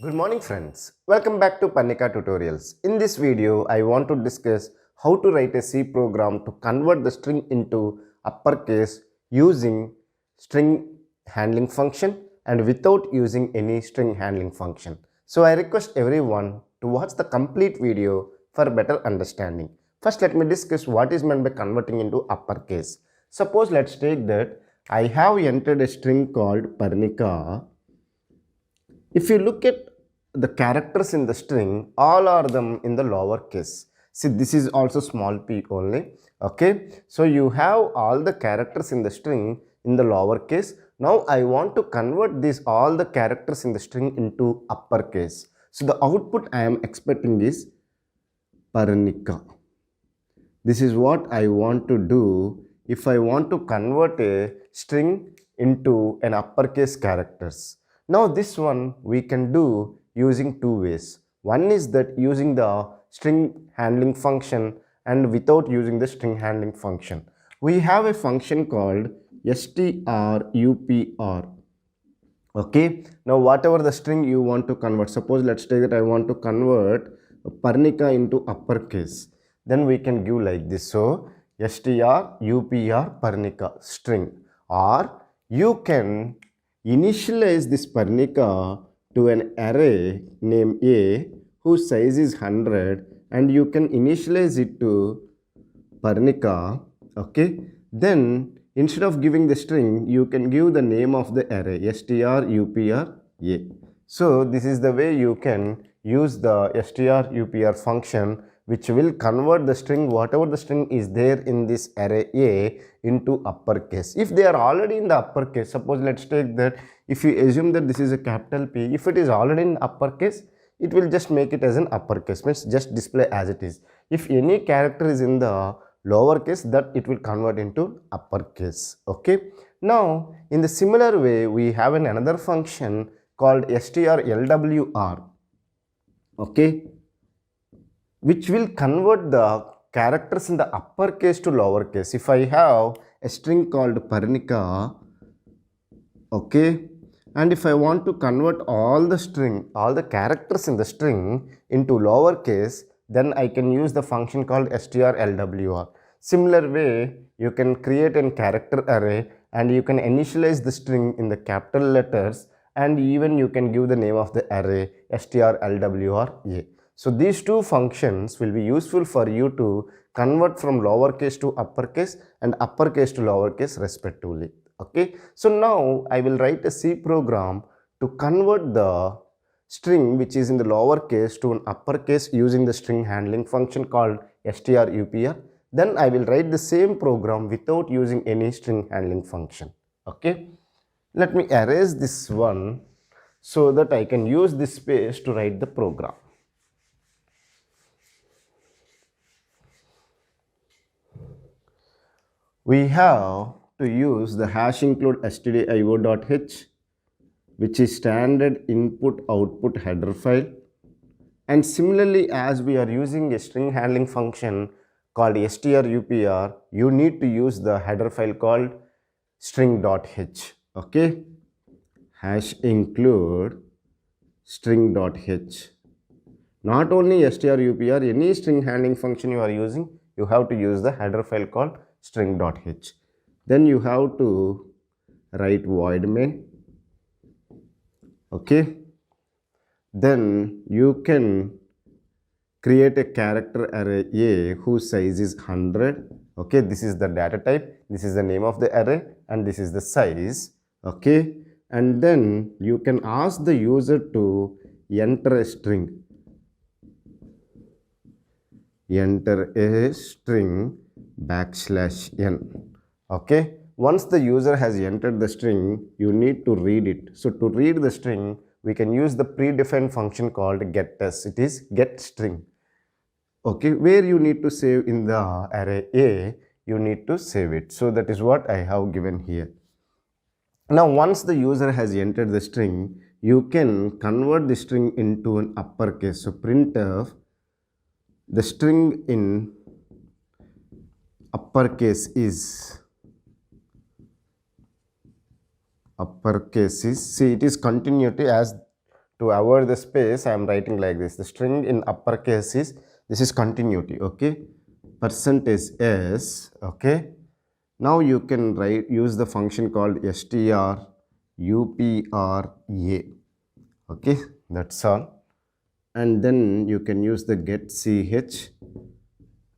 Good morning friends. Welcome back to Parnika Tutorials. In this video, I want to discuss how to write a C program to convert the string into uppercase using string handling function and without using any string handling function. So I request everyone to watch the complete video for better understanding. First, let me discuss what is meant by converting into uppercase. Suppose let's take that I have entered a string called Parnika. If you look at the characters in the string, all are them in the lower case. See, this is also small p only. Okay, so you have all the characters in the string in the lower case. Now I want to convert these all the characters in the string into uppercase. So the output I am expecting is Parnika. This is what I want to do if I want to convert a string into an uppercase characters. Now this one we can do using two ways. One is that using the string handling function and without using the string handling function. We have a function called strupr. Okay, now whatever the string you want to convert, suppose let's take that I want to convert Parnika into uppercase, then we can give like this. So strupr Parnika string, or you can initialize this Parnika to an array name A whose size is 100, and you can initialize it to Parnika. Okay, then instead of giving the string, you can give the name of the array strupr A. So this is the way you can use the strupr function, which will convert the string, whatever the string is there in this array A, into uppercase. If they are already in the uppercase, suppose let's take that if you assume that this is a capital P, if it is already in uppercase, it will just make it as an uppercase, means just display as it is. If any character is in the lowercase, that it will convert into uppercase. Okay, now in the similar way we have another function called strlwr, okay, which will convert the characters in the uppercase to lowercase. If I have a string called Parnika, okay, and if I want to convert all the characters in the string into lowercase, then I can use the function called strlwr. Similar way, you can create a character array and you can initialize the string in the capital letters, and even you can give the name of the array strlwr. So these two functions will be useful for you to convert from lowercase to uppercase and uppercase to lowercase respectively. Okay, so now I will write a C program to convert the string which is in the lowercase to an uppercase using the string handling function called strupr. Then I will write the same program without using any string handling function. Okay, let me erase this one so that I can use this space to write the program. We have to use the hash include stdio.h, which is standard input output header file. And similarly, as we are using a string handling function called strupr, you need to use the header file called string.h. Okay, hash include string.h. Not only strupr, any string handling function you are using, you have to use the header file called string.h. Then you have to write void main. Okay, then you can create a character array A whose size is 100. Okay, this is the data type, this is the name of the array, and this is the size. Okay, and then you can ask the user to enter a string. Enter a string \n. Okay, once the user has entered the string, you need to read it. So to read the string, we can use the predefined function called getS. It is get string. Okay, where you need to save in the array A, you need to save it. So that is what I have given here. Now once the user has entered the string, you can convert the string into an uppercase. So printf the string in uppercase is see, it is continuity as to avoid the space, I am writing like this. The string in uppercase is, this is continuity, okay? Percentage S, okay? Now you can use the function called str uprA, okay? That's all. And then you can use the get ch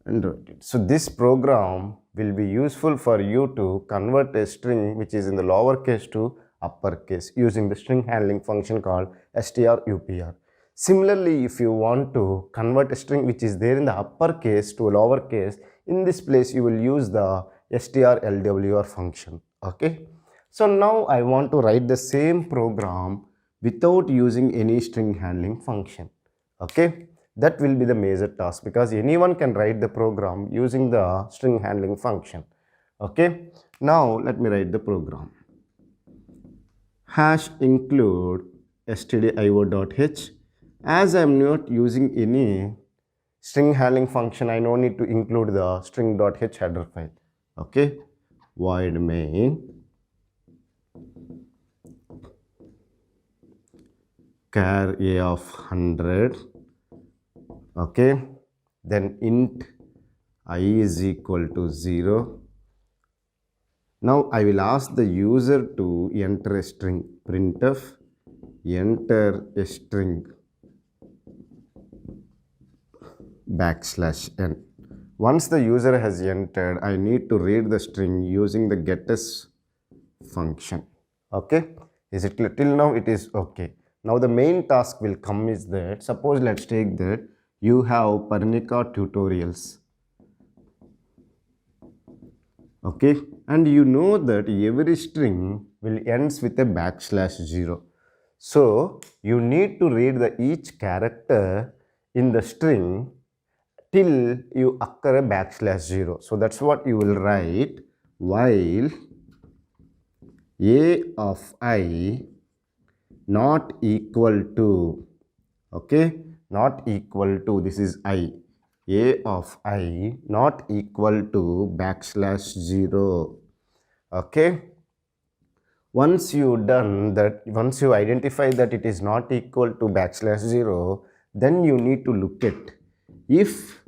and write it. So this program will be useful for you to convert a string which is in the lowercase to uppercase using the string handling function called strupr. Similarly, if you want to convert a string which is there in the uppercase to a lowercase, in this place you will use the strlwr function, okay? So now I want to write the same program without using any string handling function, okay? That will be the major task because anyone can write the program using the string handling function, okay? Now let me write the program. Hash include stdio.h. As I am not using any string handling function, I no need to include the string.h header file, okay? Void main char a of 100, okay? Then int I is equal to 0. Now I will ask the user to enter a string. Printf enter a string \n. Once the user has entered, I need to read the string using the getters function, okay? Is it clear? Till now it is okay. Now the main task will come is that, suppose let's take that you have Parnika tutorials, okay, and you know that every string will ends with a \0. So you need to read the each character in the string till you occur a \0. So that's what you will write, while a of I not equal to, okay, not equal to, this is I, a of I not equal to \0, okay? Once you done that, once you identify that it is not equal to \0, then you need to look at if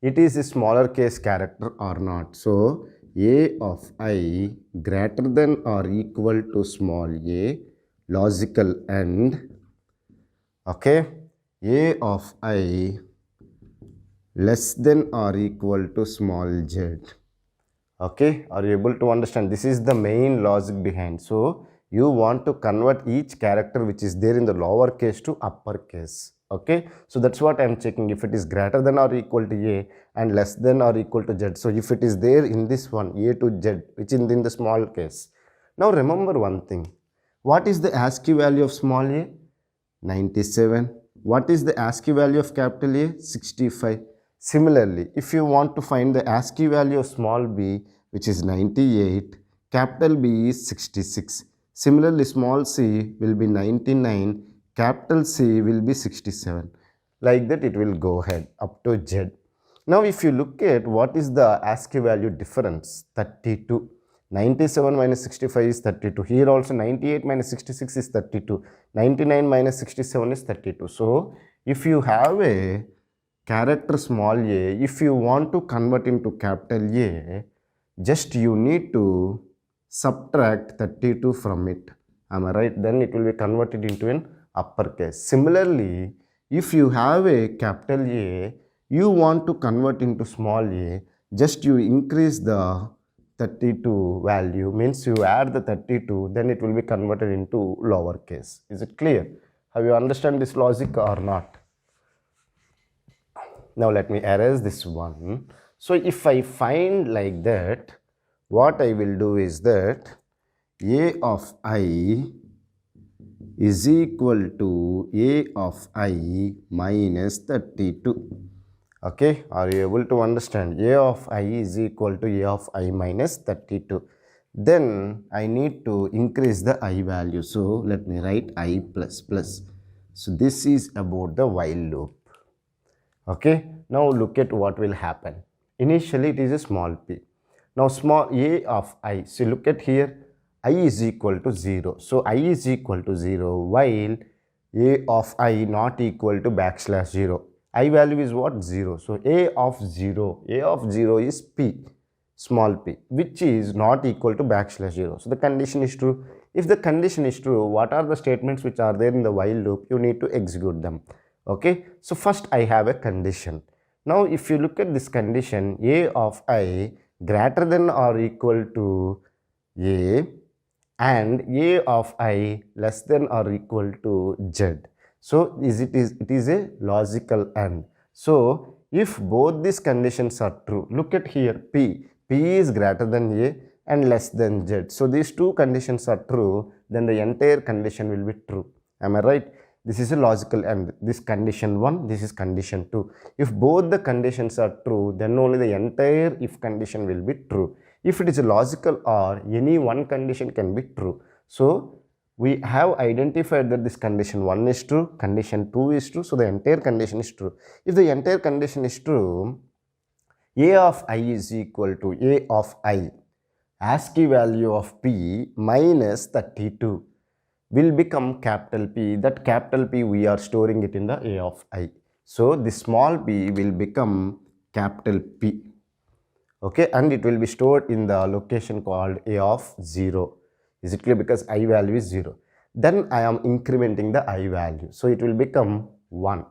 it is a smaller case character or not. So a of I greater than or equal to small a, logical AND, okay, a of I less than or equal to small z, okay? Are you able to understand? This is the main logic behind. So you want to convert each character which is there in the lower case to uppercase, okay? So that's what I am checking, if it is greater than or equal to a and less than or equal to z. So if it is there in this one, a to z, which is in the small case. Now remember one thing, what is the ASCII value of small a? 97. What is the ASCII value of capital A? 65. Similarly, if you want to find the ASCII value of small b, which is 98, capital B is 66. Similarly, small c will be 99, capital C will be 67. Like that it will go ahead up to z. Now if you look at what is the ASCII value difference, 32. 97 minus 65 is 32. Here also 98 minus 66 is 32. 99 minus 67 is 32. So if you have a character small a, if you want to convert into capital A, just you need to subtract 32 from it. Am I right? Then it will be converted into an uppercase. Similarly, if you have a capital A, you want to convert into small a, just you increase the 32 value, means you add the 32, then it will be converted into lowercase. Is it clear? Have you understand this logic or not? Now let me erase this one. So if I find like that, what I will do is that a of I is equal to a of I minus 32. Okay, are you able to understand? A of I is equal to a of I minus 32. Then I need to increase the I value. So let me write I plus plus. So this is about the while loop. Okay, now look at what will happen. Initially it is a small p. Now small a of I. So look at here, I is equal to 0. So I is equal to 0 while a of I not equal to backslash 0. I value is what? 0. So a of 0 is p, small p, which is not equal to backslash 0. So the condition is true. If the condition is true, what are the statements which are there in the while loop? You need to execute them. Okay, so first I have a condition. Now if you look at this condition, a of I greater than or equal to a and a of I less than or equal to z. So it is a logical AND. So if both these conditions are true, look at here, p is greater than a and less than z. So these two conditions are true, then the entire condition will be true. Am I right? This is a logical AND. This condition 1, this is condition 2. If both the conditions are true, then only the entire if condition will be true. If it is a logical OR, any one condition can be true. So we have identified that this condition 1 is true, condition 2 is true, so the entire condition is true. If the entire condition is true, a of I is equal to a of I, ASCII value of p minus 32 will become capital P. That capital P we are storing it in the a of I. So this small p will become capital P. Okay, and it will be stored in the location called a of 0. Is it clear? Because I value is 0. Then I am incrementing the I value. So it will become 1.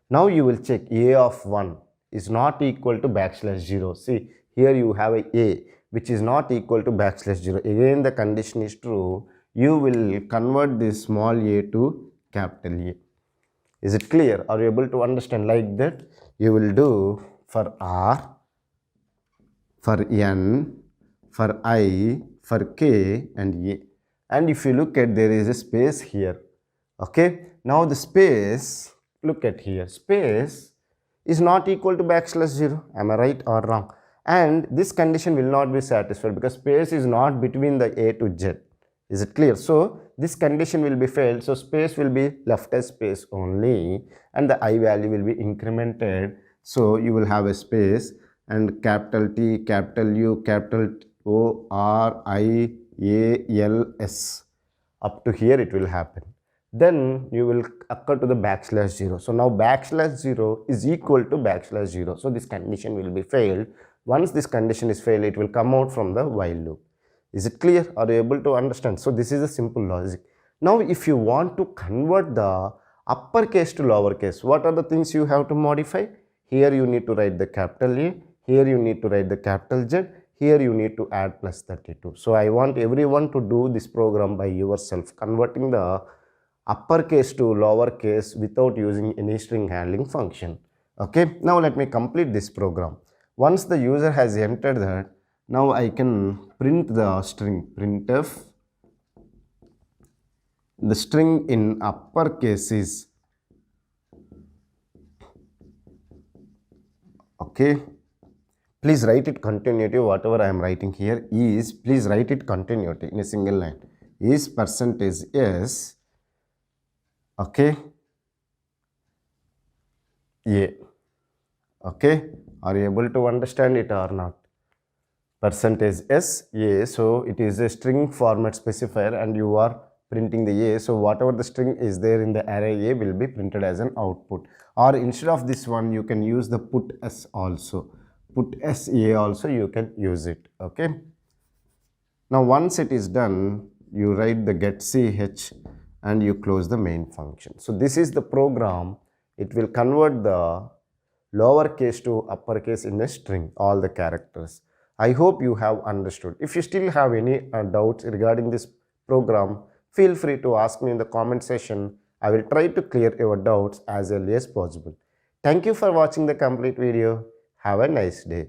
Now you will check a of 1 is not equal to backslash 0. See, here you have a which is not equal to backslash 0. Again the condition is true. You will convert this small a to capital A. Is it clear? Are you able to understand? Like that you will do for R, for N, for I, for K and A. And if you look at, there is a space here. Okay, now the space, look at here, space is not equal to backslash 0. Am I right or wrong? And this condition will not be satisfied because space is not between the A to Z. Is it clear? So this condition will be failed. So space will be left as space only and the I value will be incremented. So you will have a space and capital T, capital U, capital O, R, I, A, L, S. Up to here it will happen. Then you will occur to the backslash 0. So now backslash 0 is equal to backslash 0. So this condition will be failed. Once this condition is failed, it will come out from the while loop. Is it clear? Are you able to understand? So this is a simple logic. Now if you want to convert the uppercase to lowercase, what are the things you have to modify? Here you need to write the capital A, here you need to write the capital Z, here you need to add plus 32. So I want everyone to do this program by yourself, converting the uppercase to lowercase without using any string handling function. Okay, now let me complete this program. Once the user has entered that, now I can print the string printf. The string in uppercase is, okay, please write it continuity. Whatever I am writing here is, please write it continuity in a single line, is percentage s, okay, a. Okay, are you able to understand it or not? Percentage s a, so it is a string format specifier and you are printing the a, so whatever the string is there in the array a will be printed as an output. Or instead of this one you can use the put s also, put sa also you can use it. Okay, now once it is done, you write the get ch and you close the main function. So this is the program. It will convert the lowercase to uppercase in a string, all the characters. I hope you have understood. If you still have any doubts regarding this program, feel free to ask me in the comment section. I will try to clear your doubts as early as possible. Thank you for watching the complete video. Have a nice day.